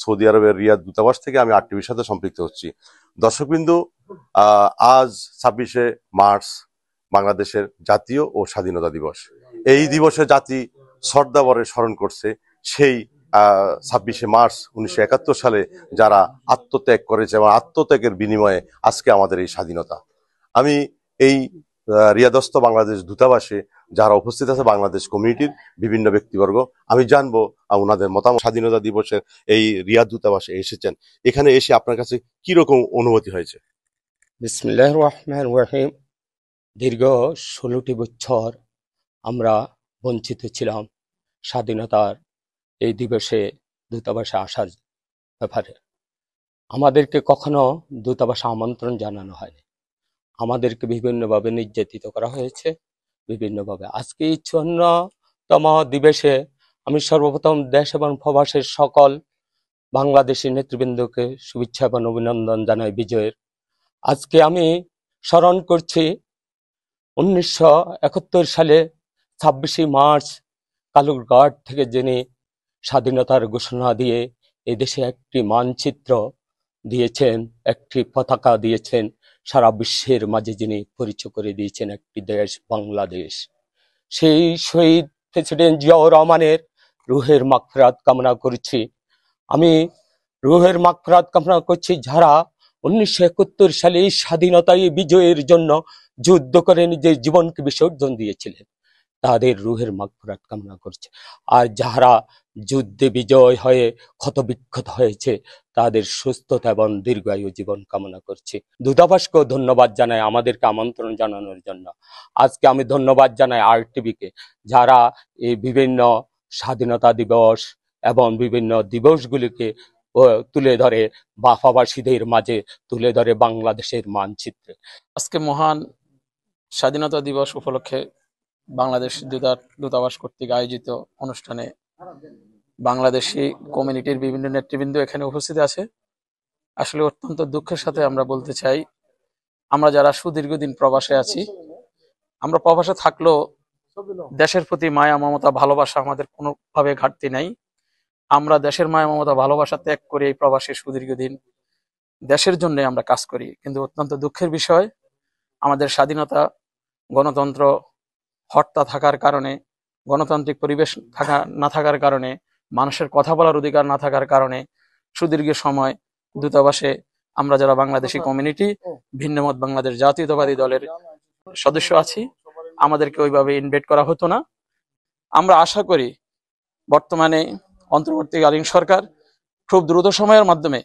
Saudi আরবের রিয়াদ দূতাবাস থেকে আমি আরটিভির সাথে সম্পৃক্ত হচ্ছি। দর্শকবিন্দু, আজ 26শে মার্চ বাংলাদেশের জাতীয় ও স্বাধীনতা দিবস। এই দিবসে জাতি শ্রদ্ধাভরে স্মরণ করছে সেই 26শে মার্চ 1971 সালে যারা আত্মত্যাগ করেছে এবং আত্মত্যাগের বিনিময়ে আজকে আমাদের এই স্বাধীনতা। আমি এই রিয়াদস্থ বাংলাদেশ দূতাবাসে যারা উপস্থিত আছে বাংলাদেশ কমিউনিটির বিভিন্ন ব্যক্তিবর্গ, আমি জানবো ওনাদের মতামত। স্বাধীনতা দিবসের এই রিয়াদ দূতাবাসে এসেছেন, এখানে এসে আপনার কাছে কি রকম অনুভূতি হয়েছে? বিসমিল্লাহির রহমানির রহিম। দীর্ঘ 16টি বছর আমরা বঞ্চিত ছিলাম স্বাধীনতার এই দিবসে দূতাবাসে আসার ব্যাপারে। আমাদেরকে কখনো দূতাবাসে আমন্ত্রণ জানানো হয়নি, আমাদেরকে বিভিন্নভাবে নির্যাতিত করা হয়েছে বিভিন্নভাবে। আজকে এই 54তম দিবসে আমি সর্বপ্রথম দেশ এবং প্রবাসের সকল বাংলাদেশি নেতৃবৃন্দকে শুভেচ্ছা এবং অভিনন্দন জানাই বিজয়ের। আজকে আমি স্মরণ করছি 1971 সালে 26শে মার্চ কালুরঘাট থেকে যিনি স্বাধীনতার ঘোষণা দিয়ে এদেশে একটি মানচিত্র দিয়েছেন, একটি পতাকা দিয়েছেন, সারা বিশ্বের মাঝে যিনি পরিচয় করে দিয়েছেন একটি দেশ বাংলাদেশ। সেই শহীদ প্রেসিডেন্ট জিয়াউর রহমানের রুহের মাগফিরাত কামনা করছি। আমি রুহের মাগফিরাত কামনা করছি যারা 1971 সালে স্বাধীনতায় বিজয়ের জন্য যুদ্ধ করে নিজের জীবনকে বিসর্জন দিয়েছিলেন, তাদের রুহের মাগফিরাত কামনা করছে। আর যারা যুদ্ধে বিজয় হয়ে ক্ষতবিক্ষত হয়েছে তাদের সুস্থতা এবং দীর্ঘায়ু জীবন কামনা করছি। দূতাবাসকেও ধন্যবাদ জানাই আমাদেরকে আমন্ত্রণ জানানোর জন্য। আজকে আমি ধন্যবাদ জানাই আরটিভিকে, যারা এই বিভিন্ন স্বাধীনতা দিবস এবং বিভিন্ন দিবসগুলিকে তুলে ধরে বাফাবাসীদের মাঝে তুলে ধরে বাংলাদেশের মানচিত্রে। আজকে মহান স্বাধীনতা দিবস উপলক্ষে বাংলাদেশ দূতাবাস কর্তৃক আয়োজিত অনুষ্ঠানে বাংলাদেশি কমিউনিটির বিভিন্ন নেতৃবৃন্দ এখানে উপস্থিত আছে। আসলে অত্যন্ত দুঃখের সাথে আমরা বলতে চাই, আমরা যারা সুদীর্ঘদিন প্রবাসে আছি, আমরা প্রবাসে থাকলেও দেশের প্রতি মায়া মমতা ভালোবাসা আমাদের কোনোভাবে ঘাটতি নাই। আমরা দেশের মায়া মমতা ভালোবাসা ত্যাগ করে এই প্রবাসে সুদীর্ঘদিন দেশের জন্য আমরা কাজ করি। কিন্তু অত্যন্ত দুঃখের বিষয়, আমাদের স্বাধীনতা গণতন্ত্র হর্তা থাকার কারণে, গণতান্ত্রিক পরিবেশ না থাকার কারণে, মানুষের কথা বলার অধিকার না থাকার কারণে সুদীর্ঘ সময় দূতাবাসে আমরা যারা বাংলাদেশি কমিউনিটি, ভিন্নমত বাংলাদেশ জাতীয়তাবাদী দলের সদস্য আছি, আমাদেরকে ওইভাবে ইনভাইট করা হতো না। আমরা আশা করি বর্তমানে অন্তর্বর্তীকালীন সরকার খুব দ্রুত সময়ের মাধ্যমে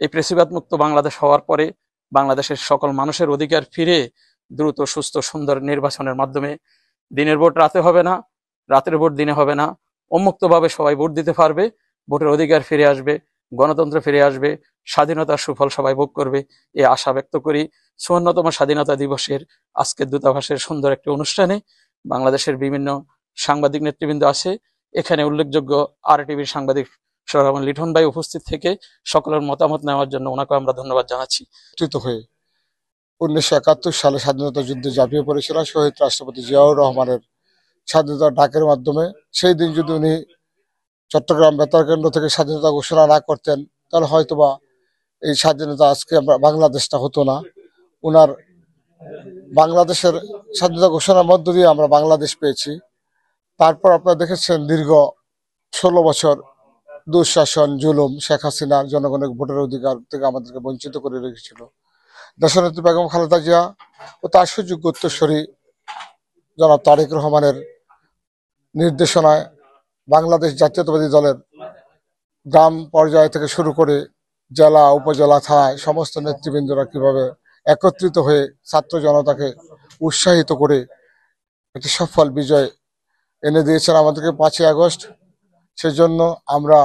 এই প্রেসিবাদ মুক্ত বাংলাদেশ হওয়ার পরে বাংলাদেশের সকল মানুষের অধিকার ফিরে দ্রুত সুস্থ সুন্দর নির্বাচনের মাধ্যমে দিনের ভোট রাতে হবে না, রাতের ভোট দিনে হবে না, উন্মুক্তভাবে সবাই ভোট দিতে পারবে, ভোটের অধিকার ফিরে আসবে, গণতন্ত্র ফিরে আসবে, স্বাধীনতার সুফল সবাই ভোগ করবে, এই আশা ব্যক্ত করি। 54তম স্বাধীনতা দিবসের আজকের দূতাবাসের সুন্দর একটি অনুষ্ঠানে বাংলাদেশের বিভিন্ন সাংবাদিক নেতৃবৃন্দ আছে। এখানে উল্লেখযোগ্য আরটিভির সাংবাদিক লিঠন ভাই উপস্থিত থেকে সকলের মতামত নেওয়ার জন্য ওনাকে আমরা ধন্যবাদ জানাচ্ছি। হয়ে 1971 সালে স্বাধীনতা যুদ্ধে ঝাঁপিয়ে পড়েছিল শহীদ রাষ্ট্রপতি জিয়াউর রহমানের স্বাধীনতা ডাকের মাধ্যমে। সেই দিন যদি উনি চট্টগ্রাম বেতার কেন্দ্র থেকে স্বাধীনতা ঘোষণা না করতেন তাহলে হয়তোবা এই স্বাধীনতা আজকে বাংলাদেশটা হতো না। উনার বাংলাদেশের স্বাধীনতা ঘোষণার মধ্য দিয়ে আমরা বাংলাদেশ পেয়েছি। তারপর আপনারা দেখেছেন দীর্ঘ 16 বছর দুঃশাসন, জুলুম, শেখ হাসিনার জনগণের ভোটের অধিকার থেকে আমাদেরকে বঞ্চিত করে রেখেছিল। দেশনেত্রী বেগম খালেদা জিয়া ও তার সুযোগ্য উত্তরসূরি জনাব তারেক রহমানের নির্দেশনায় বাংলাদেশ জাতীয়তাবাদী দলের গ্রাম পর্যায় থেকে শুরু করে জেলা, উপজেলা, থানায় সমস্ত নেতৃবৃন্দরা কিভাবে একত্রিত হয়ে ছাত্র জনতাকে উৎসাহিত করে একটি সফল বিজয় এনে দিয়েছেন আমাদেরকে 5ই আগস্ট। সেজন্য আমরা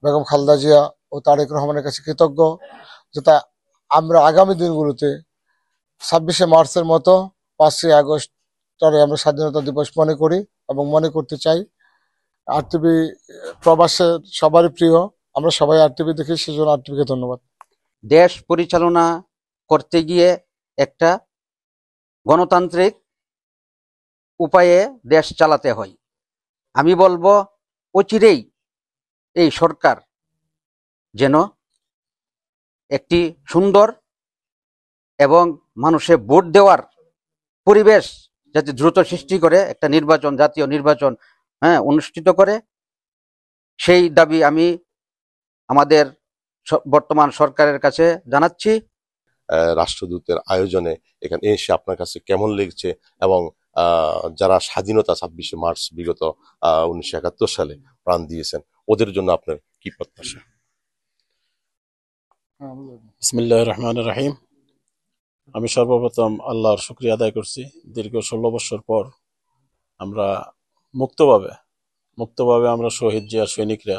বেগম খালেদা জিয়া ও তারেক রহমানের কাছে কৃতজ্ঞ, যাতে আমরা আগামী দিনগুলোতে 26শে মার্চের মতো 5ই আগস্ট আমরা স্বাধীনতা দিবস মনে করি এবং মনে করতে চাই। আরটিভি প্রবাসের সবারই প্রিয়, আমরা সবাই আরটিভি দেখি, সেজন্য আরটিভিকে ধন্যবাদ। দেশ পরিচালনা করতে গিয়ে একটা গণতান্ত্রিক উপায়ে দেশ চালাতে হয়। আমি বলবো অচিরেই এই সরকার যেন একটি সুন্দর এবং মানুষে ভোট দেওয়ার পরিবেশ যাতে দ্রুত সৃষ্টি করে একটা নির্বাচন, জাতীয় নির্বাচন অনুষ্ঠিত করে, সেই দাবি আমি আমাদের বর্তমান সরকারের কাছে জানাচ্ছি। রাষ্ট্রদূতের আয়োজনে এখানে এসে আপনার কাছে কেমন লেগেছে, এবং যারা স্বাধীনতা 26শে মার্চ বিগত 1971 সালে প্রাণ দিয়েছেন, ওদের জন্য আপনার কি প্রত্যাশা? বিসমিল্লাহির রহমানির রহিম। আমি সর্বপ্রথম আল্লাহর শুকরিয়া আদায় করছি। দীর্ঘ 16 বছর পর আমরা মুক্তভাবে আমরা শহীদ জিয়ার সৈনিকরা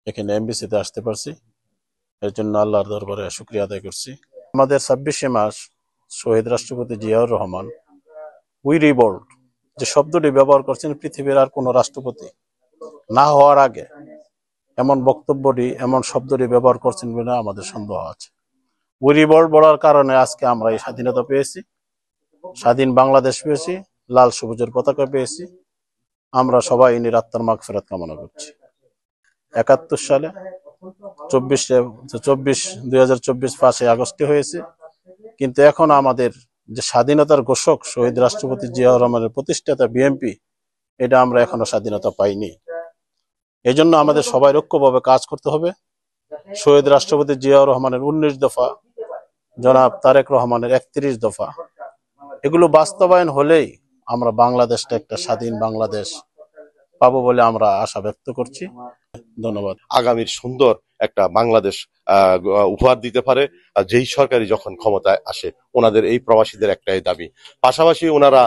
এখানে এমবিসিতে আসতে পারছি। এর জন্য আল্লাহর দরবারে শুকরিয়া আদায় করছি। আমাদের 26শে মার্চ শহীদ রাষ্ট্রপতি জিয়াউর রহমান উই রিভল্ট যে শব্দটি ব্যবহার করছেন, পৃথিবীর আর কোনো রাষ্ট্রপতি না হওয়ার আগে এমন শব্দটি ব্যবহার করছেন বলে আমাদের সন্দেহ আছে। উই রিভল্ট বলার কারণে আজকে আমরা এই স্বাধীনতা পেয়েছি, স্বাধীন বাংলাদেশ পেয়েছি, লাল সবুজের পতাকা পেয়েছি। আমরা সবাই ইনির আত্মার মাগফিরাত কামনা করছি। 71 সালে 2024 5 আগস্টে হয়েছে, কিন্তু এখন আমাদের যে স্বাধীনতার ঘোষক শহীদ রাষ্ট্রপতি জিয়াউর রহমানের প্রতিষ্ঠাতা বিএনপি, এটা আমরা এখনো স্বাধীনতা পাইনি। এই জন্য আমাদের সবাই ঐক্যভাবে কাজ করতে হবে। শহীদ রাষ্ট্রপতি জিয়াউর রহমানের 19 দফা, জনাব তারেক রহমানের 31 দফা, এগুলো বাস্তবায়ন হলেই আমরা বাংলাদেশটা একটা স্বাধীন বাংলাদেশ পাবো বলে আমরা আশা ব্যক্ত করছি। ধন্যবাদ। আগামীর সুন্দর একটা বাংলাদেশ উপহার দিতে পারে যেই সরকারি যখন ক্ষমতায় আসে। ওনাদের এই প্রবাসীদের একটাই দাবি। পাশাপাশি ওনারা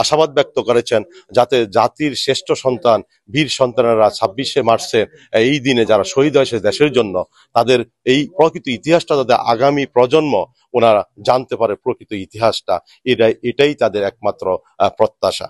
আশাবাদ ব্যক্ত করেছেন যাতে জাতির শ্রেষ্ঠ সন্তান, বীর সন্তানেরা 26শে মার্চের এই দিনে যারা শহীদ হয়েছে দেশের জন্য, তাদের এই প্রকৃত ইতিহাসটা যাতে আগামী প্রজন্ম ওনারা জানতে পারে, প্রকৃত ইতিহাসটা, এটাই তাদের একমাত্র প্রত্যাশা।